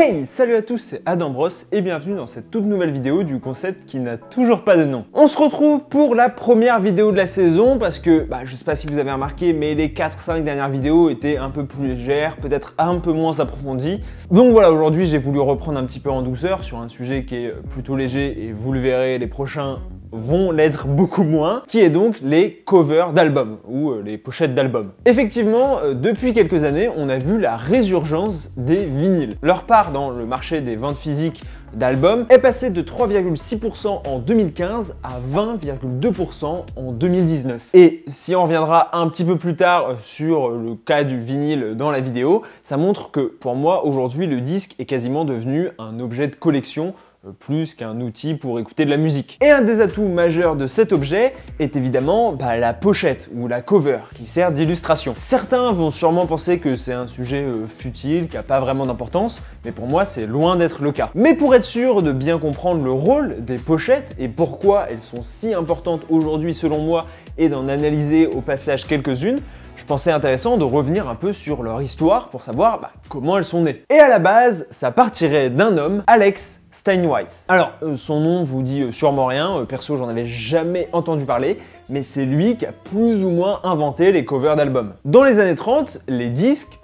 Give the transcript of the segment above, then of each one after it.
Hey, salut à tous, c'est Adam Bros et bienvenue dans cette toute nouvelle vidéo du concept qui n'a toujours pas de nom. On se retrouve pour la première vidéo de la saison parce que, je sais pas si vous avez remarqué, mais les 4-5 dernières vidéos étaient un peu plus légères, peut-être un peu moins approfondies. Donc voilà, aujourd'hui j'ai voulu reprendre un petit peu en douceur sur un sujet qui est plutôt léger et vous le verrez, les prochains vont l'être beaucoup moins, qui est donc les covers d'albums, ou les pochettes d'albums. Effectivement, depuis quelques années, on a vu la résurgence des vinyles. Leur part dans le marché des ventes physiques d'albums est passée de 3,6% en 2015 à 20,2% en 2019. Et si on reviendra un petit peu plus tard sur le cas du vinyle dans la vidéo, ça montre que pour moi, aujourd'hui, le disque est quasiment devenu un objet de collection plus qu'un outil pour écouter de la musique. Et un des atouts majeurs de cet objet est évidemment la pochette ou la cover qui sert d'illustration. Certains vont sûrement penser que c'est un sujet futile, qui n'a pas vraiment d'importance, mais pour moi c'est loin d'être le cas. Mais pour être sûr de bien comprendre le rôle des pochettes et pourquoi elles sont si importantes aujourd'hui selon moi et d'en analyser au passage quelques-unes, je pensais intéressant de revenir un peu sur leur histoire pour savoir comment elles sont nées. Et à la base, ça partirait d'un homme, Alex Steinweiss. Alors, son nom vous dit sûrement rien, perso j'en avais jamais entendu parler, mais c'est lui qui a plus ou moins inventé les covers d'albums. Dans les années 30, les disques,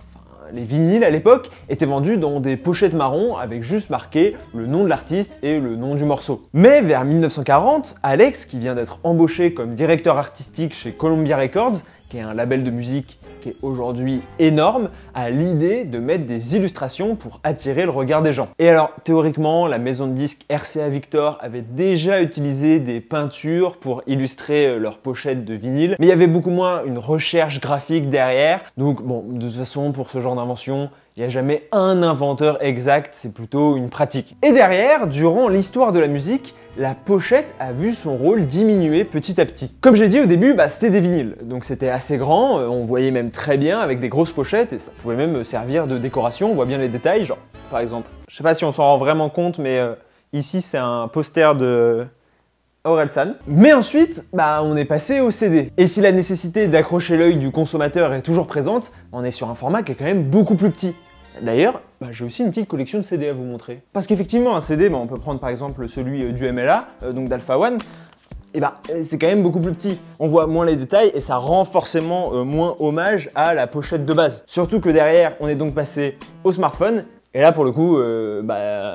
les vinyles à l'époque, étaient vendus dans des pochettes marron avec juste marqué le nom de l'artiste et le nom du morceau. Mais vers 1940, Alex, qui vient d'être embauché comme directeur artistique chez Columbia Records, qui est un label de musique qui est aujourd'hui énorme, a l'idée de mettre des illustrations pour attirer le regard des gens. Et alors, théoriquement, la maison de disques RCA Victor avait déjà utilisé des peintures pour illustrer leurs pochettes de vinyle, mais il y avait beaucoup moins une recherche graphique derrière. Donc bon, de toute façon, pour ce genre d'invention, il n'y a jamais un inventeur exact, c'est plutôt une pratique. Et derrière, durant l'histoire de la musique, la pochette a vu son rôle diminuer petit à petit. Comme j'ai dit au début, c'était des vinyles, donc c'était assez grand, on voyait même très bien avec des grosses pochettes et ça pouvait même servir de décoration, on voit bien les détails, genre par exemple, je sais pas si on s'en rend vraiment compte, mais ici c'est un poster de Orelsan. Mais ensuite, on est passé au CD. Et si la nécessité d'accrocher l'œil du consommateur est toujours présente, on est sur un format qui est quand même beaucoup plus petit. D'ailleurs, j'ai aussi une petite collection de CD à vous montrer. Parce qu'effectivement, un CD, on peut prendre par exemple celui du MLA, donc d'Alpha One, c'est quand même beaucoup plus petit. On voit moins les détails et ça rend forcément moins hommage à la pochette de base. Surtout que derrière, on est donc passé au smartphone. Et là, pour le coup,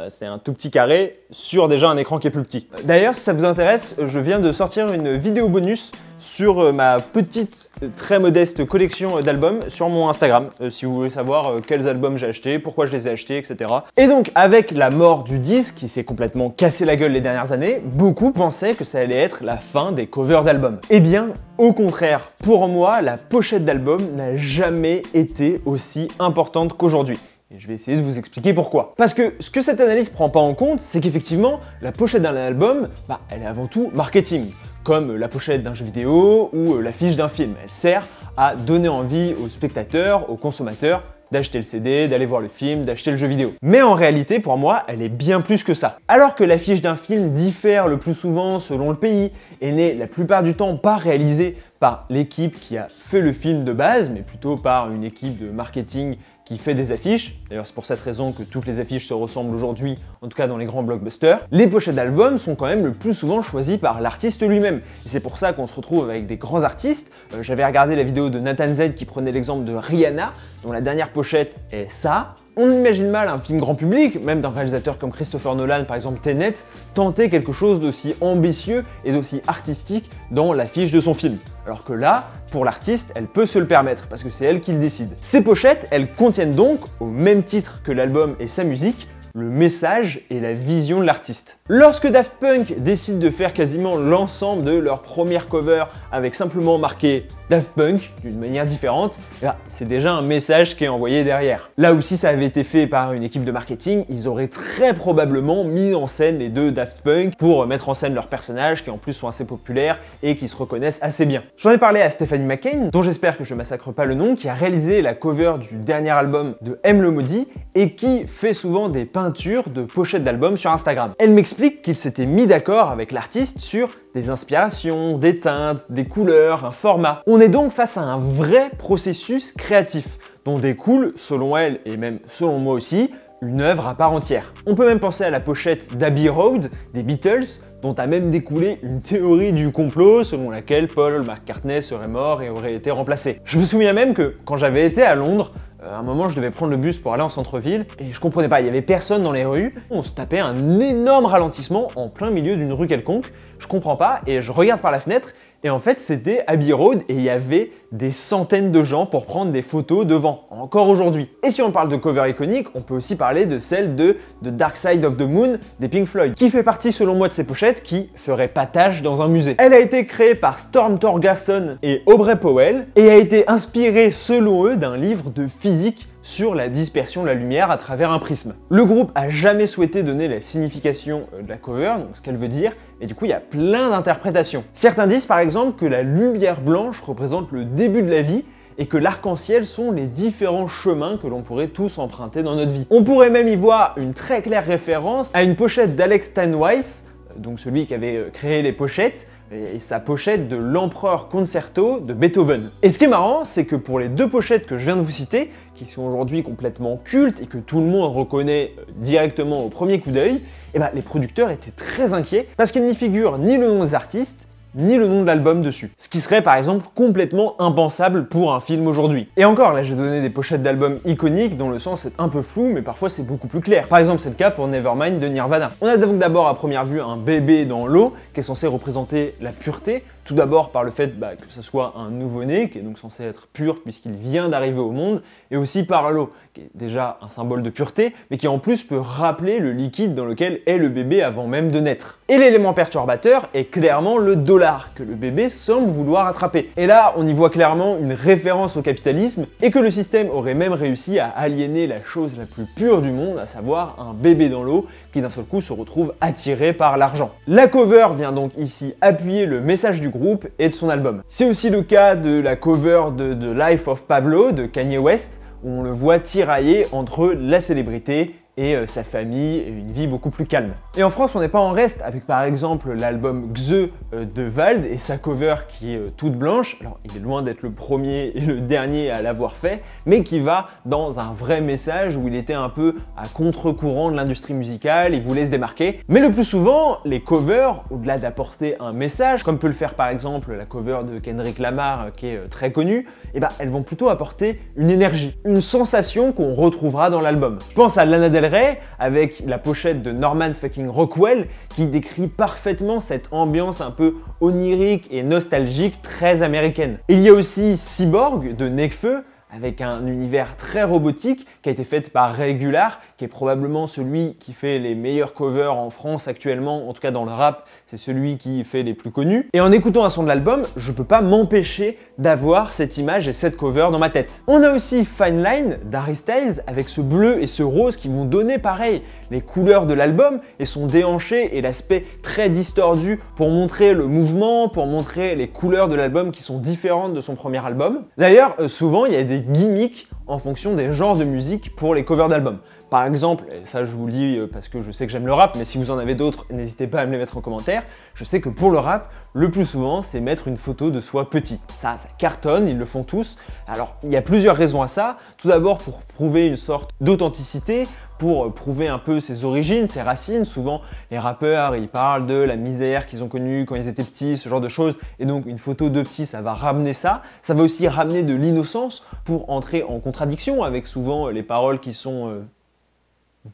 c'est un tout petit carré sur déjà un écran qui est plus petit. D'ailleurs, si ça vous intéresse, je viens de sortir une vidéo bonus sur ma petite, très modeste collection d'albums sur mon Instagram, si vous voulez savoir quels albums j'ai achetés, pourquoi je les ai achetés, etc. Et donc, avec la mort du disque, qui s'est complètement cassé la gueule les dernières années, beaucoup pensaient que ça allait être la fin des covers d'albums. Eh bien, au contraire, pour moi, la pochette d'album n'a jamais été aussi importante qu'aujourd'hui. Et je vais essayer de vous expliquer pourquoi. Parce que ce que cette analyse prend pas en compte, c'est qu'effectivement, la pochette d'un album, elle est avant tout marketing. Comme la pochette d'un jeu vidéo ou l'affiche d'un film. Elle sert à donner envie aux spectateurs, aux consommateurs, d'acheter le CD, d'aller voir le film, d'acheter le jeu vidéo. Mais en réalité, pour moi, elle est bien plus que ça. Alors que l'affiche d'un film diffère le plus souvent selon le pays et n'est la plupart du temps pas réalisée par l'équipe qui a fait le film de base, mais plutôt par une équipe de marketing qui fait des affiches. D'ailleurs, c'est pour cette raison que toutes les affiches se ressemblent aujourd'hui, en tout cas dans les grands blockbusters. Les pochettes d'albums sont quand même le plus souvent choisies par l'artiste lui-même. Et c'est pour ça qu'on se retrouve avec des grands artistes. J'avais regardé la vidéo de Nathan Z qui prenait l'exemple de Rihanna, dont la dernière pochette est ça. On imagine mal un film grand public, même d'un réalisateur comme Christopher Nolan, par exemple Tenet, tenter quelque chose d'aussi ambitieux et d'aussi artistique dans l'affiche de son film. Alors que là, pour l'artiste, elle peut se le permettre, parce que c'est elle qui le décide. Ces pochettes, elles contiennent donc, au même titre que l'album et sa musique, le message et la vision de l'artiste. Lorsque Daft Punk décide de faire quasiment l'ensemble de leur première cover avec simplement marqué Daft Punk d'une manière différente, c'est déjà un message qui est envoyé derrière. Là aussi, ça avait été fait par une équipe de marketing, ils auraient très probablement mis en scène les deux Daft Punk pour mettre en scène leurs personnages qui en plus sont assez populaires et qui se reconnaissent assez bien. J'en ai parlé à Stephanie McCain, dont j'espère que je massacre pas le nom, qui a réalisé la cover du dernier album de M le Maudit et qui fait souvent des peintures de pochettes d'albums sur Instagram. Elle m'explique qu'il s'était mis d'accord avec l'artiste sur des inspirations, des teintes, des couleurs, un format. On est donc face à un vrai processus créatif dont découle, selon elle et même selon moi aussi, une œuvre à part entière. On peut même penser à la pochette d'Abbey Road des Beatles, dont a même découlé une théorie du complot selon laquelle Paul McCartney serait mort et aurait été remplacé. Je me souviens même que quand j'avais été à Londres, à un moment je devais prendre le bus pour aller en centre-ville et je comprenais pas, il y avait personne dans les rues, on se tapait un énorme ralentissement en plein milieu d'une rue quelconque, je comprends pas et je regarde par la fenêtre et en fait c'était Abbey Road et il y avait des centaines de gens pour prendre des photos devant, encore aujourd'hui. Et si on parle de cover iconique, on peut aussi parler de celle de The Dark Side of the Moon des Pink Floyd, qui fait partie selon moi de ces pochettes qui feraient pas tâche dans un musée. Elle a été créée par Storm Thorgerson et Aubrey Powell et a été inspirée selon eux d'un livre de physique sur la dispersion de la lumière à travers un prisme. Le groupe a jamais souhaité donner la signification de la cover, donc ce qu'elle veut dire, et du coup il y a plein d'interprétations. Certains disent par exemple que la lumière blanche représente le début de la vie et que l'arc-en-ciel sont les différents chemins que l'on pourrait tous emprunter dans notre vie. On pourrait même y voir une très claire référence à une pochette d'Alex Steinweiss, donc celui qui avait créé les pochettes, et sa pochette de l'Empereur Concerto de Beethoven. Et ce qui est marrant, c'est que pour les deux pochettes que je viens de vous citer, qui sont aujourd'hui complètement cultes et que tout le monde reconnaît directement au premier coup d'œil, eh ben, les producteurs étaient très inquiets parce qu'il n'y figure ni le nom des artistes, ni le nom de l'album dessus. Ce qui serait par exemple complètement impensable pour un film aujourd'hui. Et encore, là j'ai donné des pochettes d'albums iconiques dont le sens est un peu flou, mais parfois c'est beaucoup plus clair. Par exemple c'est le cas pour Nevermind de Nirvana. On a donc d'abord à première vue un bébé dans l'eau qui est censé représenter la pureté, tout d'abord par le fait que ce soit un nouveau-né, qui est donc censé être pur puisqu'il vient d'arriver au monde, et aussi par l'eau, qui est déjà un symbole de pureté, mais qui en plus peut rappeler le liquide dans lequel est le bébé avant même de naître. Et l'élément perturbateur est clairement le dollar, que le bébé semble vouloir attraper. Et là, on y voit clairement une référence au capitalisme, et que le système aurait même réussi à aliéner la chose la plus pure du monde, à savoir un bébé dans l'eau, qui d'un seul coup se retrouve attiré par l'argent. La cover vient donc ici appuyer le message du groupe et de son album. C'est aussi le cas de la cover de The Life of Pablo de Kanye West, où on le voit tirailler entre la célébrité et sa famille et une vie beaucoup plus calme. Et en France, on n'est pas en reste avec par exemple l'album Xe de Vald et sa cover qui est toute blanche. Alors, il est loin d'être le premier et le dernier à l'avoir fait, mais qui va dans un vrai message où il était un peu à contre-courant de l'industrie musicale, il voulait se démarquer. Mais le plus souvent, les covers, au-delà d'apporter un message, comme peut le faire par exemple la cover de Kendrick Lamar qui est très connue, eh ben, elles vont plutôt apporter une énergie, une sensation qu'on retrouvera dans l'album. Je pense à Lana Del Rey avec la pochette de Norman fucking Rockwell qui décrit parfaitement cette ambiance un peu onirique et nostalgique très américaine. Et il y a aussi Cyborg de Nekfeu avec un univers très robotique qui a été fait par Regular, qui est probablement celui qui fait les meilleurs covers en France actuellement, en tout cas dans le rap, c'est celui qui fait les plus connus. Et en écoutant un son de l'album, je peux pas m'empêcher d'avoir cette image et cette cover dans ma tête. On a aussi Fine Line d'Harry Styles avec ce bleu et ce rose qui vont donner pareil les couleurs de l'album et son déhanché et l'aspect très distordu pour montrer le mouvement, pour montrer les couleurs de l'album qui sont différentes de son premier album. D'ailleurs, souvent il y a des gimmicks en fonction des genres de musique pour les covers d'albums. Par exemple, et ça je vous le dis parce que je sais que j'aime le rap, mais si vous en avez d'autres, n'hésitez pas à me les mettre en commentaire. Je sais que pour le rap, le plus souvent, c'est mettre une photo de soi petit. Ça cartonne, ils le font tous. Alors, il y a plusieurs raisons à ça. Tout d'abord, pour prouver une sorte d'authenticité, pour prouver un peu ses origines, ses racines. Souvent, les rappeurs, ils parlent de la misère qu'ils ont connue quand ils étaient petits, ce genre de choses. Et donc, une photo de petit, ça va ramener ça. Ça va aussi ramener de l'innocence pour entrer en contradiction avec souvent les paroles qui sont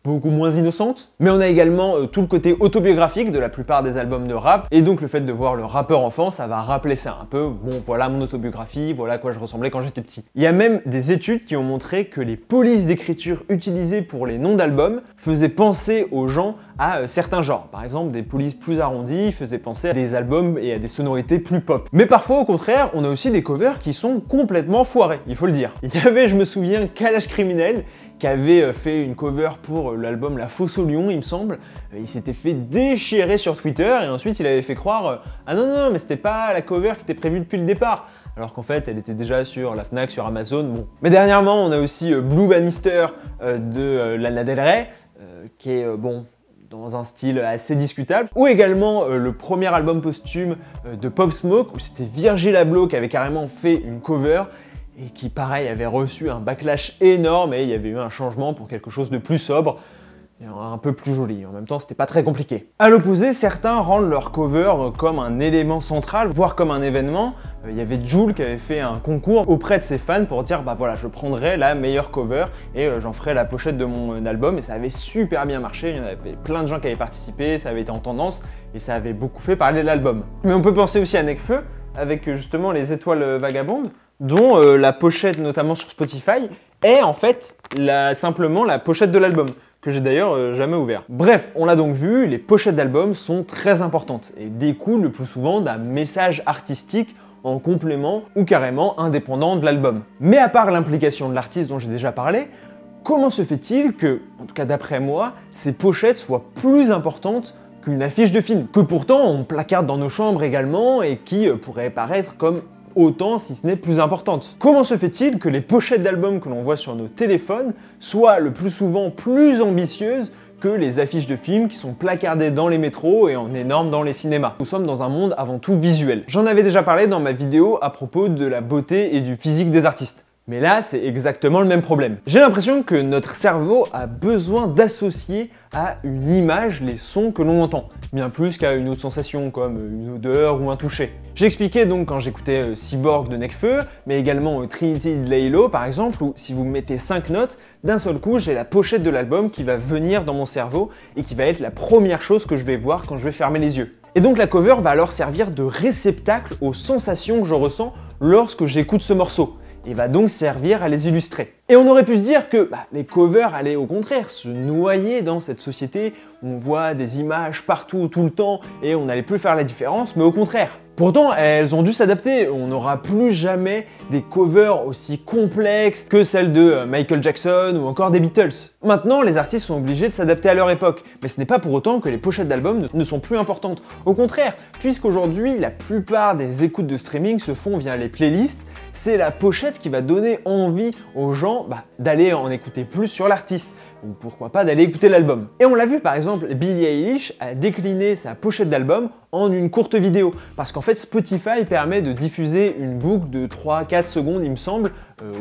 beaucoup moins innocente. Mais on a également tout le côté autobiographique de la plupart des albums de rap, et donc le fait de voir le rappeur enfant, ça va rappeler ça un peu. Bon, voilà mon autobiographie, voilà à quoi je ressemblais quand j'étais petit. Il y a même des études qui ont montré que les polices d'écriture utilisées pour les noms d'albums faisaient penser aux gens à certains genres. Par exemple, des polices plus arrondies faisaient penser à des albums et à des sonorités plus pop. Mais parfois, au contraire, on a aussi des covers qui sont complètement foirés, il faut le dire. Il y avait, je me souviens, Kalash Criminel, qui avait fait une cover pour l'album La Fosse au Lion, il me semble. Il s'était fait déchirer sur Twitter et ensuite il avait fait croire ah non, non, mais c'était pas la cover qui était prévue depuis le départ. Alors qu'en fait, elle était déjà sur la Fnac, sur Amazon, bon. Mais dernièrement, on a aussi Blue Bannister de Lana Del Rey, qui est, bon, dans un style assez discutable, ou également le premier album posthume de Pop Smoke, où c'était Virgil Abloh qui avait carrément fait une cover. et qui pareil avait reçu un backlash énorme et il y avait eu un changement pour quelque chose de plus sobre et un peu plus joli. En même temps, c'était pas très compliqué. À l'opposé, certains rendent leur cover comme un élément central, voire comme un événement. Il y avait Jul qui avait fait un concours auprès de ses fans pour dire bah voilà, je prendrai la meilleure cover et j'en ferai la pochette de mon album, et ça avait super bien marché. Il y en avait plein de gens qui avaient participé, ça avait été en tendance et ça avait beaucoup fait parler de l'album. Mais on peut penser aussi à Nekfeu avec justement les étoiles vagabondes, dont la pochette notamment sur Spotify est en fait simplement la pochette de l'album, que j'ai d'ailleurs jamais ouvert. Bref, on l'a donc vu, les pochettes d'albums sont très importantes et découlent le plus souvent d'un message artistique en complément ou carrément indépendant de l'album. Mais à part l'implication de l'artiste dont j'ai déjà parlé, comment se fait-il que, en tout cas d'après moi, ces pochettes soient plus importantes qu'une affiche de film, que pourtant on placarde dans nos chambres également et qui pourrait paraître comme autant, si ce n'est plus importante? Comment se fait-il que les pochettes d'albums que l'on voit sur nos téléphones soient le plus souvent plus ambitieuses que les affiches de films qui sont placardées dans les métros et en énorme dans les cinémas? Nous sommes dans un monde avant tout visuel. J'en avais déjà parlé dans ma vidéo à propos de la beauté et du physique des artistes. Mais là, c'est exactement le même problème. J'ai l'impression que notre cerveau a besoin d'associer à une image les sons que l'on entend, bien plus qu'à une autre sensation comme une odeur ou un toucher. J'ai expliqué donc quand j'écoutais Cyborg de Nekfeu, mais également Trinity de Laylo par exemple, où si vous mettez 5 notes, d'un seul coup j'ai la pochette de l'album qui va venir dans mon cerveau et qui va être la première chose que je vais voir quand je vais fermer les yeux. Et donc la cover va alors servir de réceptacle aux sensations que je ressens lorsque j'écoute ce morceau, et va donc servir à les illustrer. Et on aurait pu se dire que les covers allaient au contraire se noyer dans cette société où on voit des images partout, tout le temps, et on n'allait plus faire la différence, mais au contraire. Pourtant, elles ont dû s'adapter. On n'aura plus jamais des covers aussi complexes que celles de Michael Jackson ou encore des Beatles. Maintenant, les artistes sont obligés de s'adapter à leur époque, mais ce n'est pas pour autant que les pochettes d'albums ne sont plus importantes. Au contraire, puisqu'aujourd'hui, la plupart des écoutes de streaming se font via les playlists, c'est la pochette qui va donner envie aux gens d'aller en écouter plus sur l'artiste, ou pourquoi pas d'aller écouter l'album. Et on l'a vu par exemple, Billie Eilish a décliné sa pochette d'album en une courte vidéo, parce qu'en fait Spotify permet de diffuser une boucle de 3-4 secondes il me semble,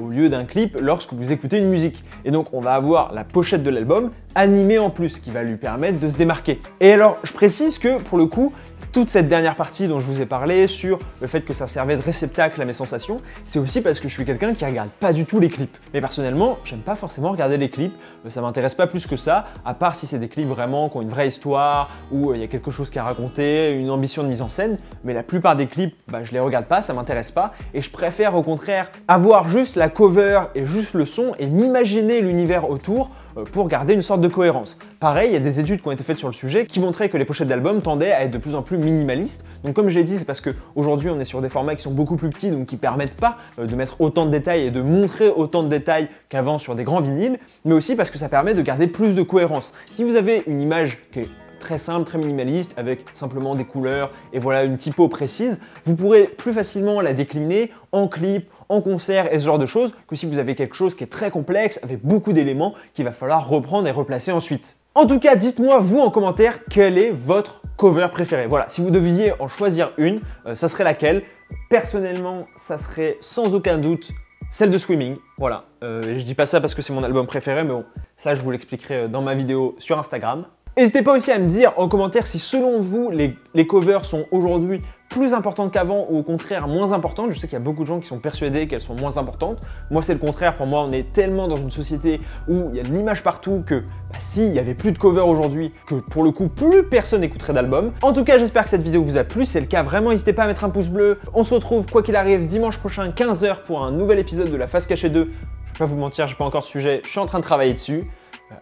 au lieu d'un clip lorsque vous écoutez une musique. Et donc on va avoir la pochette de l'album animée en plus, qui va lui permettre de se démarquer. Et alors je précise que pour le coup, toute cette dernière partie dont je vous ai parlé sur le fait que ça servait de réceptacle à mes sensations, c'est aussi parce que je suis quelqu'un qui regarde pas du tout les clips. Mais personnellement, j'aime pas forcément regarder les clips, ça m'intéresse pas plus que ça, à part si c'est des clips vraiment qui ont une vraie histoire, où il y a quelque chose qui a raconté, une ambition de mise en scène, mais la plupart des clips, je les regarde pas, ça m'intéresse pas, et je préfère au contraire avoir juste la cover et juste le son et m'imaginer l'univers autour pour garder une sorte de cohérence. Pareil, il y a des études qui ont été faites sur le sujet qui montraient que les pochettes d'albums tendaient à être de plus en plus minimalistes. Donc comme je l'ai dit, c'est parce qu'aujourd'hui on est sur des formats qui sont beaucoup plus petits, donc qui permettent pas de mettre autant de détails et de montrer autant de détails qu'avant sur des grands vinyles, mais aussi parce que ça permet de garder plus de cohérence. Si vous avez une image qui est très simple, très minimaliste, avec simplement des couleurs et voilà une typo précise, vous pourrez plus facilement la décliner en clip, en concert et ce genre de choses, que si vous avez quelque chose qui est très complexe, avec beaucoup d'éléments qu'il va falloir reprendre et replacer ensuite. En tout cas, dites-moi vous en commentaire quelle est votre cover préférée. Voilà, si vous deviez en choisir une, ça serait laquelle? Personnellement, ça serait sans aucun doute celle de Swimming. Voilà, je dis pas ça parce que c'est mon album préféré, mais bon, ça je vous l'expliquerai dans ma vidéo sur Instagram. N'hésitez pas aussi à me dire en commentaire si selon vous les covers sont aujourd'hui plus importantes qu'avant ou au contraire moins importantes. Je sais qu'il y a beaucoup de gens qui sont persuadés qu'elles sont moins importantes. Moi c'est le contraire, pour moi on est tellement dans une société où il y a de l'image partout que s'il n'y avait plus de covers aujourd'hui, que pour le coup plus personne n'écouterait d'album. En tout cas j'espère que cette vidéo vous a plu, si c'est le cas vraiment n'hésitez pas à mettre un pouce bleu. On se retrouve quoi qu'il arrive dimanche prochain 15 h pour un nouvel épisode de la Face Cachée 2. Je vais pas vous mentir, j'ai pas encore ce sujet, je suis en train de travailler dessus.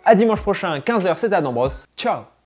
À dimanche prochain, 15 h, c'était Adam Bros. Ciao!